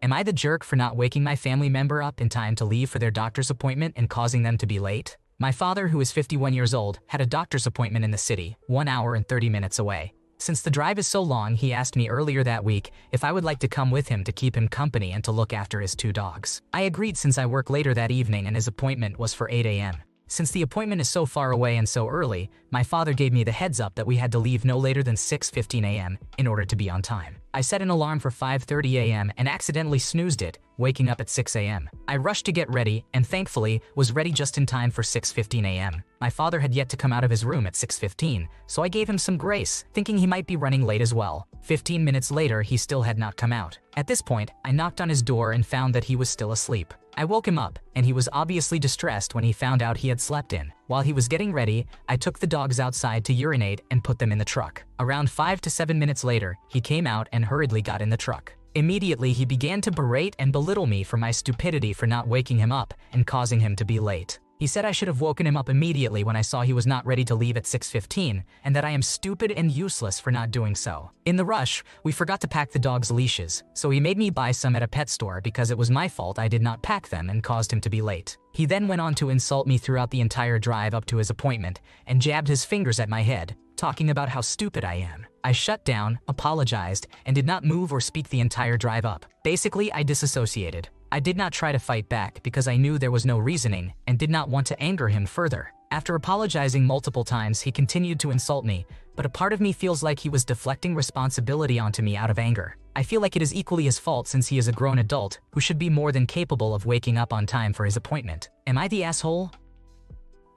Am I the jerk for not waking my family member up in time to leave for their doctor's appointment and causing them to be late? My father, who is 51 years old, had a doctor's appointment in the city, 1 hour and 30 minutes away. Since the drive is so long, he asked me earlier that week if I would like to come with him to keep him company and to look after his 2 dogs. I agreed since I work later that evening and his appointment was for 8 a.m. Since the appointment is so far away and so early, my father gave me the heads up that we had to leave no later than 6:15 a.m. in order to be on time. I set an alarm for 5:30 a.m. and accidentally snoozed it, waking up at 6 a.m. I rushed to get ready and thankfully was ready just in time for 6:15 a.m. My father had yet to come out of his room at 6:15, so I gave him some grace, thinking he might be running late as well. 15 minutes later, he still had not come out. At this point, I knocked on his door and found that he was still asleep. I woke him up, and he was obviously distressed when he found out he had slept in. While he was getting ready, I took the dogs outside to urinate and put them in the truck. Around 5 to 7 minutes later, he came out and hurriedly got in the truck. Immediately, he began to berate and belittle me for my stupidity for not waking him up and causing him to be late. He said I should have woken him up immediately when I saw he was not ready to leave at 6:15, and that I am stupid and useless for not doing so. In the rush, we forgot to pack the dog's leashes, so he made me buy some at a pet store because it was my fault I did not pack them and caused him to be late. He then went on to insult me throughout the entire drive up to his appointment and jabbed his fingers at my head, talking about how stupid I am. I shut down, apologized, and did not move or speak the entire drive up. Basically, I disassociated. I did not try to fight back because I knew there was no reasoning and did not want to anger him further. After apologizing multiple times, he continued to insult me, but a part of me feels like he was deflecting responsibility onto me out of anger. I feel like it is equally his fault since he is a grown adult who should be more than capable of waking up on time for his appointment. Am I the asshole?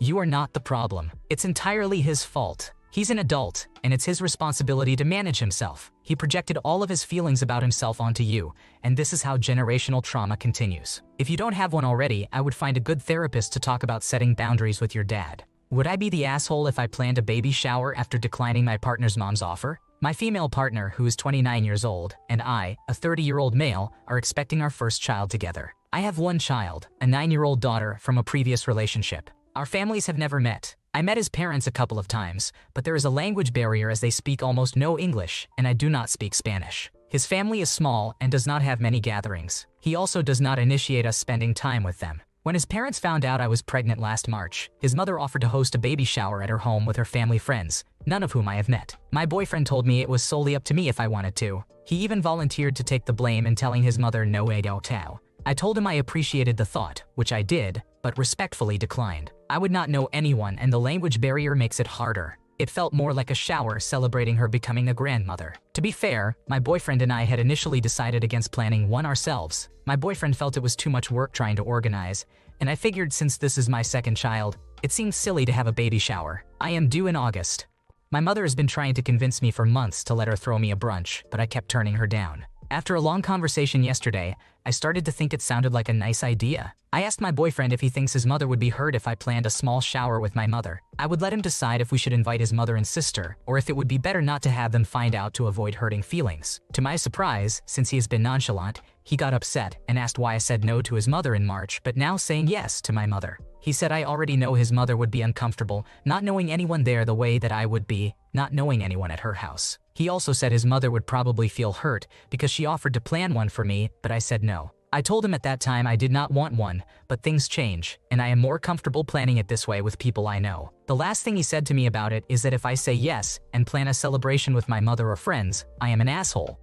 You are not the problem. It's entirely his fault. He's an adult, and it's his responsibility to manage himself. He projected all of his feelings about himself onto you, and this is how generational trauma continues. If you don't have one already, I would find a good therapist to talk about setting boundaries with your dad. Would I be the asshole if I planned a baby shower after declining my partner's mom's offer? My female partner, who is 29 years old, and I, a 30-year-old male, are expecting our first child together. I have one child, a 9-year-old daughter from a previous relationship. Our families have never met. I met his parents a couple of times, but there is a language barrier as they speak almost no English, and I do not speak Spanish. His family is small and does not have many gatherings. He also does not initiate us spending time with them. When his parents found out I was pregnant last March, his mother offered to host a baby shower at her home with her family friends, none of whom I have met. My boyfriend told me it was solely up to me if I wanted to. He even volunteered to take the blame in telling his mother no way tao. I told him I appreciated the thought, which I did, but respectfully declined. I would not know anyone and the language barrier makes it harder. It felt more like a shower celebrating her becoming a grandmother. To be fair, my boyfriend and I had initially decided against planning one ourselves. My boyfriend felt it was too much work trying to organize, and I figured since this is my second child, it seemed silly to have a baby shower. I am due in August. My mother has been trying to convince me for months to let her throw me a brunch, but I kept turning her down. After a long conversation yesterday, I started to think it sounded like a nice idea. I asked my boyfriend if he thinks his mother would be hurt if I planned a small shower with my mother. I would let him decide if we should invite his mother and sister, or if it would be better not to have them find out to avoid hurting feelings. To my surprise, since he has been nonchalant, he got upset and asked why I said no to his mother in March, but now saying yes to my mother. He said I already know his mother would be uncomfortable, not knowing anyone there the way that I would be, not knowing anyone at her house. He also said his mother would probably feel hurt because she offered to plan one for me, but I said no. I told him at that time I did not want one, but things change, and I am more comfortable planning it this way with people I know. The last thing he said to me about it is that if I say yes and plan a celebration with my mother or friends, I am an asshole.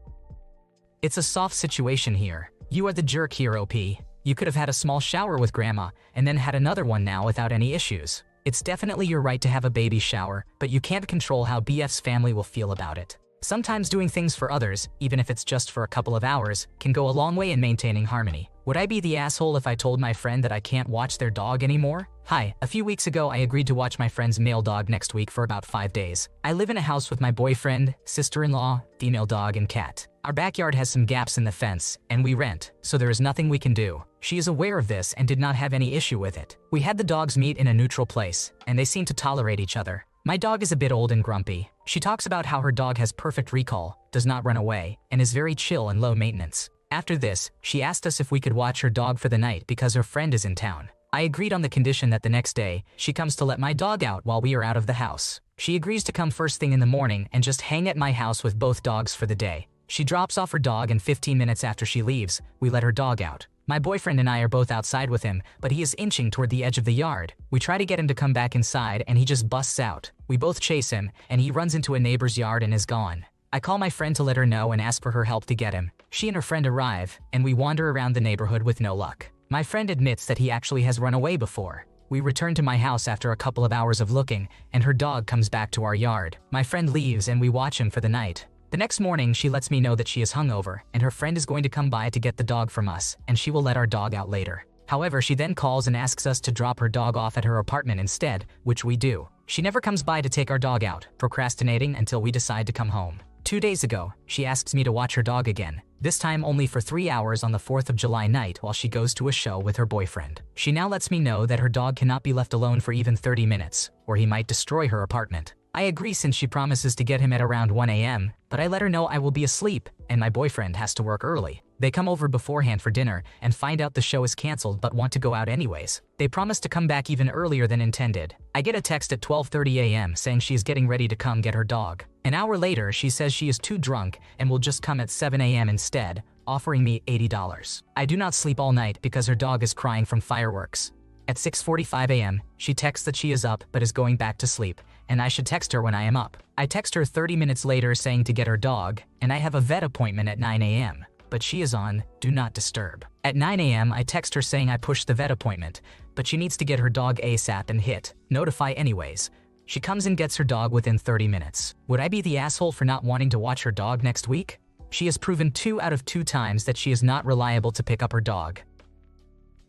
It's a soft situation here. You are the jerk here, OP. You could have had a small shower with grandma and then had another one now without any issues. It's definitely your right to have a baby shower, but you can't control how BF's family will feel about it. Sometimes doing things for others, even if it's just for a couple of hours, can go a long way in maintaining harmony. Would I be the asshole if I told my friend that I can't watch their dog anymore? Hi, a few weeks ago I agreed to watch my friend's male dog next week for about 5 days. I live in a house with my boyfriend, sister-in-law, female dog, and cat. Our backyard has some gaps in the fence, and we rent, so there is nothing we can do. She is aware of this and did not have any issue with it. We had the dogs meet in a neutral place, and they seem to tolerate each other. My dog is a bit old and grumpy. She talks about how her dog has perfect recall, does not run away, and is very chill and low maintenance. After this, she asked us if we could watch her dog for the night because her friend is in town. I agreed on the condition that the next day, she comes to let my dog out while we are out of the house. She agrees to come first thing in the morning and just hang at my house with both dogs for the day. She drops off her dog and 15 minutes after she leaves, we let her dog out. My boyfriend and I are both outside with him, but he is inching toward the edge of the yard. We try to get him to come back inside and he just busts out. We both chase him and he runs into a neighbor's yard and is gone. I call my friend to let her know and ask for her help to get him. She and her friend arrive and we wander around the neighborhood with no luck. My friend admits that he actually has run away before. We return to my house after a couple of hours of looking and her dog comes back to our yard. My friend leaves and we watch him for the night. The next morning, she lets me know that she is hungover and her friend is going to come by to get the dog from us and she will let our dog out later. However, she then calls and asks us to drop her dog off at her apartment instead, which we do. She never comes by to take our dog out, procrastinating until we decide to come home. 2 days ago, she asks me to watch her dog again, this time only for 3 hours on the 4th of July night while she goes to a show with her boyfriend. She now lets me know that her dog cannot be left alone for even 30 minutes, or he might destroy her apartment. I agree since she promises to get him at around 1 a.m., but I let her know I will be asleep and my boyfriend has to work early. They come over beforehand for dinner and find out the show is canceled but want to go out anyways. They promise to come back even earlier than intended. I get a text at 12:30 a.m. saying she is getting ready to come get her dog. An hour later, she says she is too drunk and will just come at 7 a.m. instead, offering me $80. I do not sleep all night because her dog is crying from fireworks. At 6:45 a.m., she texts that she is up but is going back to sleep, and I should text her when I am up. I text her 30 minutes later saying to get her dog, and I have a vet appointment at 9 a.m., but she is on Do Not Disturb. At 9 a.m., I text her saying I pushed the vet appointment, but she needs to get her dog ASAP and hit Notify anyways. She comes and gets her dog within 30 minutes. Would I be the asshole for not wanting to watch her dog next week? She has proven 2 out of 2 times that she is not reliable to pick up her dog.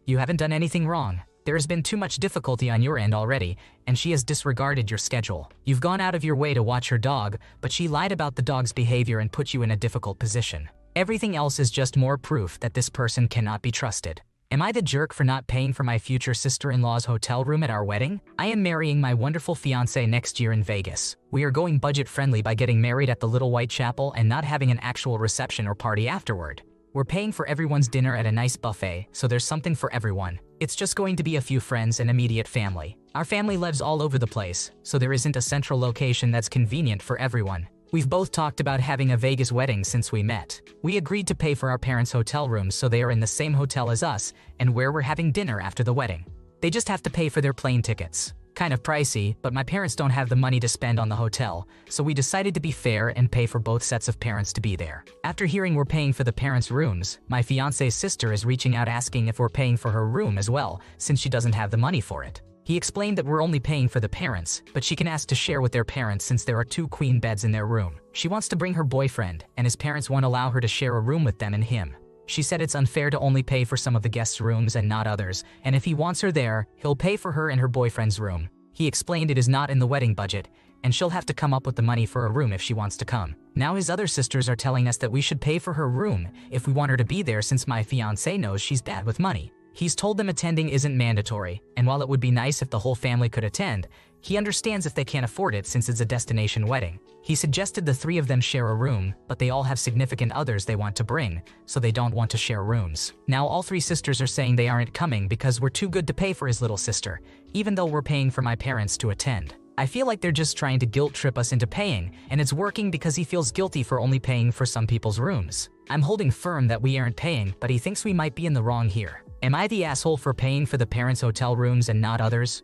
You haven't done anything wrong. There has been too much difficulty on your end already, and she has disregarded your schedule. You've gone out of your way to watch her dog, but she lied about the dog's behavior and put you in a difficult position. Everything else is just more proof that this person cannot be trusted. Am I the jerk for not paying for my future sister-in-law's hotel room at our wedding? I am marrying my wonderful fiancé next year in Vegas. We are going budget-friendly by getting married at the Little White Chapel and not having an actual reception or party afterward. We're paying for everyone's dinner at a nice buffet, so there's something for everyone. It's just going to be a few friends and immediate family. Our family lives all over the place, so there isn't a central location that's convenient for everyone. We've both talked about having a Vegas wedding since we met. We agreed to pay for our parents' hotel rooms so they are in the same hotel as us and where we're having dinner after the wedding. They just have to pay for their plane tickets. Kind of pricey, but my parents don't have the money to spend on the hotel, so we decided to be fair and pay for both sets of parents to be there. After hearing we're paying for the parents' rooms, my fiancé's sister is reaching out asking if we're paying for her room as well, since she doesn't have the money for it. He explained that we're only paying for the parents, but she can ask to share with their parents since there are 2 queen beds in their room. She wants to bring her boyfriend, and his parents won't allow her to share a room with them and him. She said it's unfair to only pay for some of the guests' rooms and not others, and if he wants her there, he'll pay for her and her boyfriend's room. He explained it is not in the wedding budget, and she'll have to come up with the money for a room if she wants to come. Now his other sisters are telling us that we should pay for her room if we want her to be there since my fiancé knows she's bad with money. He's told them attending isn't mandatory, and while it would be nice if the whole family could attend, he understands if they can't afford it since it's a destination wedding. He suggested the 3 of them share a room, but they all have significant others they want to bring, so they don't want to share rooms. Now all 3 sisters are saying they aren't coming because we're too good to pay for his little sister, even though we're paying for my parents to attend. I feel like they're just trying to guilt trip us into paying, and it's working because he feels guilty for only paying for some people's rooms. I'm holding firm that we aren't paying, but he thinks we might be in the wrong here. Am I the asshole for paying for the parents' hotel rooms and not others?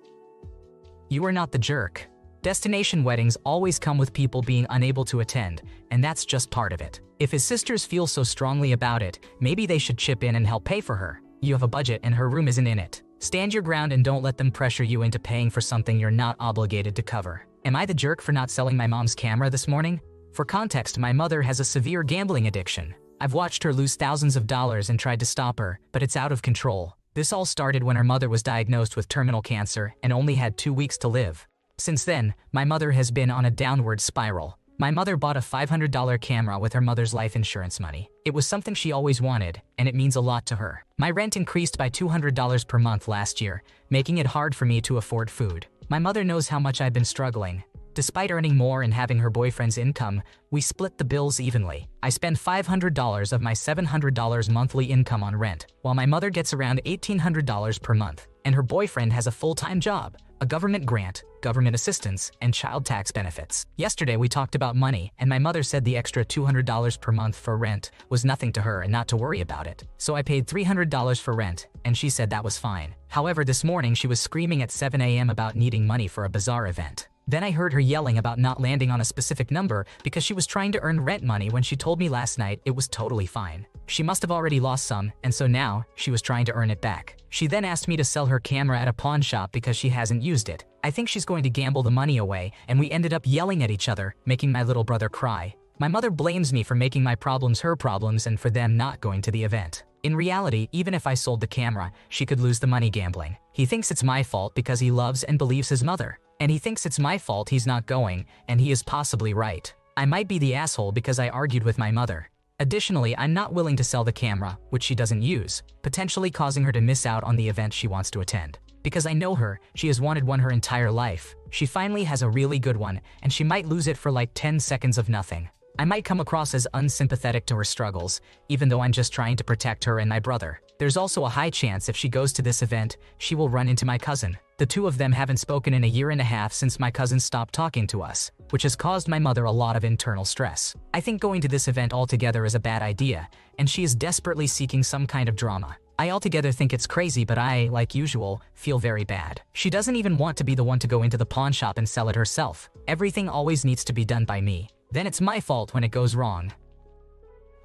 You are not the jerk. Destination weddings always come with people being unable to attend, and that's just part of it. If his sisters feel so strongly about it, maybe they should chip in and help pay for her. You have a budget and her room isn't in it. Stand your ground and don't let them pressure you into paying for something you're not obligated to cover. Am I the jerk for not selling my mom's camera this morning? For context, my mother has a severe gambling addiction. I've watched her lose thousands of dollars and tried to stop her, but it's out of control. This all started when her mother was diagnosed with terminal cancer and only had 2 weeks to live. Since then, my mother has been on a downward spiral. My mother bought a $500 camera with her mother's life insurance money. It was something she always wanted, and it means a lot to her. My rent increased by $200 per month last year, making it hard for me to afford food. My mother knows how much I've been struggling. Despite earning more and having her boyfriend's income, we split the bills evenly. I spend $500 of my $700 monthly income on rent, while my mother gets around $1,800 per month, and her boyfriend has a full-time job, a government grant, government assistance, and child tax benefits. Yesterday we talked about money, and my mother said the extra $200 per month for rent was nothing to her and not to worry about it. So I paid $300 for rent, and she said that was fine. However, this morning she was screaming at 7 a.m. about needing money for a bazaar event. Then I heard her yelling about not landing on a specific number because she was trying to earn rent money when she told me last night it was totally fine. She must have already lost some, and so now she was trying to earn it back. She then asked me to sell her camera at a pawn shop because she hasn't used it. I think she's going to gamble the money away, and we ended up yelling at each other, making my little brother cry. My mother blames me for making my problems her problems and for them not going to the event. In reality, even if I sold the camera, she could lose the money gambling. He thinks it's my fault because he loves and believes his mother. And he thinks it's my fault he's not going, and he is possibly right. I might be the asshole because I argued with my mother. Additionally, I'm not willing to sell the camera, which she doesn't use, potentially causing her to miss out on the event she wants to attend. Because I know her, she has wanted one her entire life. She finally has a really good one, and she might lose it for like 10 seconds of nothing. I might come across as unsympathetic to her struggles, even though I'm just trying to protect her and my brother. There's also a high chance if she goes to this event, she will run into my cousin. The two of them haven't spoken in a year and a half since my cousin stopped talking to us, which has caused my mother a lot of internal stress. I think going to this event altogether is a bad idea, and she is desperately seeking some kind of drama. I altogether think it's crazy, but I, like usual, feel very bad. She doesn't even want to be the one to go into the pawn shop and sell it herself. Everything always needs to be done by me. Then it's my fault when it goes wrong.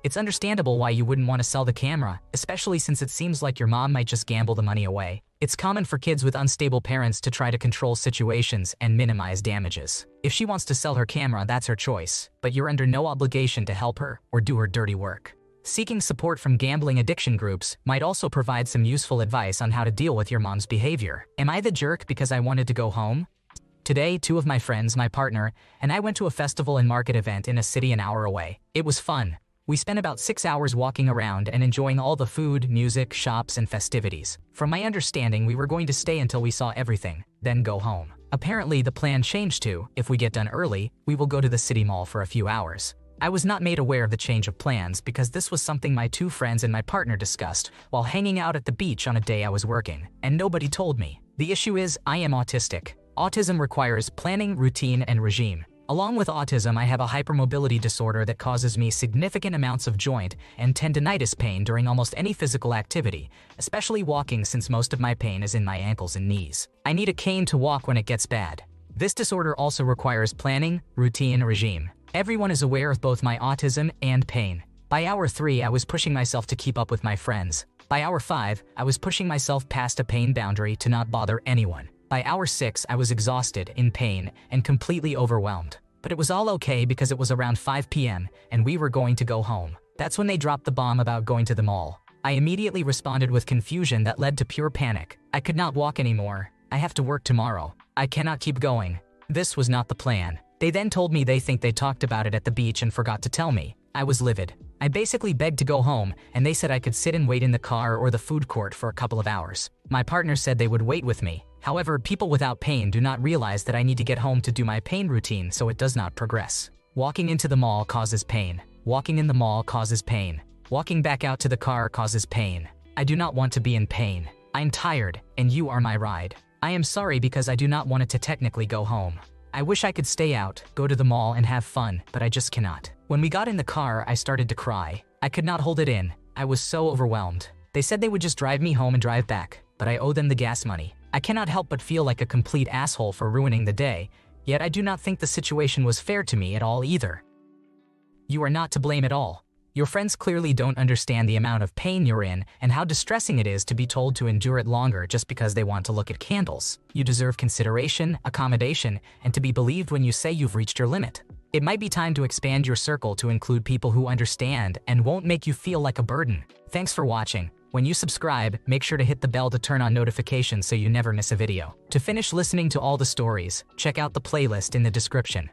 It's understandable why you wouldn't want to sell the camera, especially since it seems like your mom might just gamble the money away. It's common for kids with unstable parents to try to control situations and minimize damages. If she wants to sell her camera, that's her choice, but you're under no obligation to help her or do her dirty work. Seeking support from gambling addiction groups might also provide some useful advice on how to deal with your mom's behavior. Am I the jerk because I wanted to go home? Today, two of my friends, my partner, and I went to a festival and market event in a city an hour away. It was fun. We spent about 6 hours walking around and enjoying all the food, music, shops, and festivities. From my understanding, we were going to stay until we saw everything, then go home. Apparently, the plan changed to, if we get done early, we will go to the city mall for a few hours. I was not made aware of the change of plans because this was something my two friends and my partner discussed while hanging out at the beach on a day I was working, and nobody told me. The issue is, I am autistic. Autism requires planning, routine, and regime. Along with autism, I have a hypermobility disorder that causes me significant amounts of joint and tendinitis pain during almost any physical activity, especially walking since most of my pain is in my ankles and knees. I need a cane to walk when it gets bad. This disorder also requires planning, routine, and regime. Everyone is aware of both my autism and pain. By hour 3, I was pushing myself to keep up with my friends. By hour 5, I was pushing myself past a pain boundary to not bother anyone. By hour 6, I was exhausted, in pain, and completely overwhelmed. But it was all okay because it was around 5 p.m. and we were going to go home. That's when they dropped the bomb about going to the mall. I immediately responded with confusion that led to pure panic. I could not walk anymore. I have to work tomorrow. I cannot keep going. This was not the plan. They then told me they think they talked about it at the beach and forgot to tell me. I was livid. I basically begged to go home, and they said I could sit and wait in the car or the food court for a couple of hours. My partner said they would wait with me. However, people without pain do not realize that I need to get home to do my pain routine so it does not progress. Walking into the mall causes pain. Walking in the mall causes pain. Walking back out to the car causes pain. I do not want to be in pain. I'm tired, and you are my ride. I am sorry because I do not want it to technically go home. I wish I could stay out, go to the mall, and have fun, but I just cannot. When we got in the car, I started to cry. I could not hold it in. I was so overwhelmed. They said they would just drive me home and drive back, but I owe them the gas money. I cannot help but feel like a complete asshole for ruining the day, yet I do not think the situation was fair to me at all either. You are not to blame at all. Your friends clearly don't understand the amount of pain you're in and how distressing it is to be told to endure it longer just because they want to look at candles. You deserve consideration, accommodation, and to be believed when you say you've reached your limit. It might be time to expand your circle to include people who understand and won't make you feel like a burden. Thanks for watching. When you subscribe, make sure to hit the bell to turn on notifications so you never miss a video. To finish listening to all the stories, check out the playlist in the description.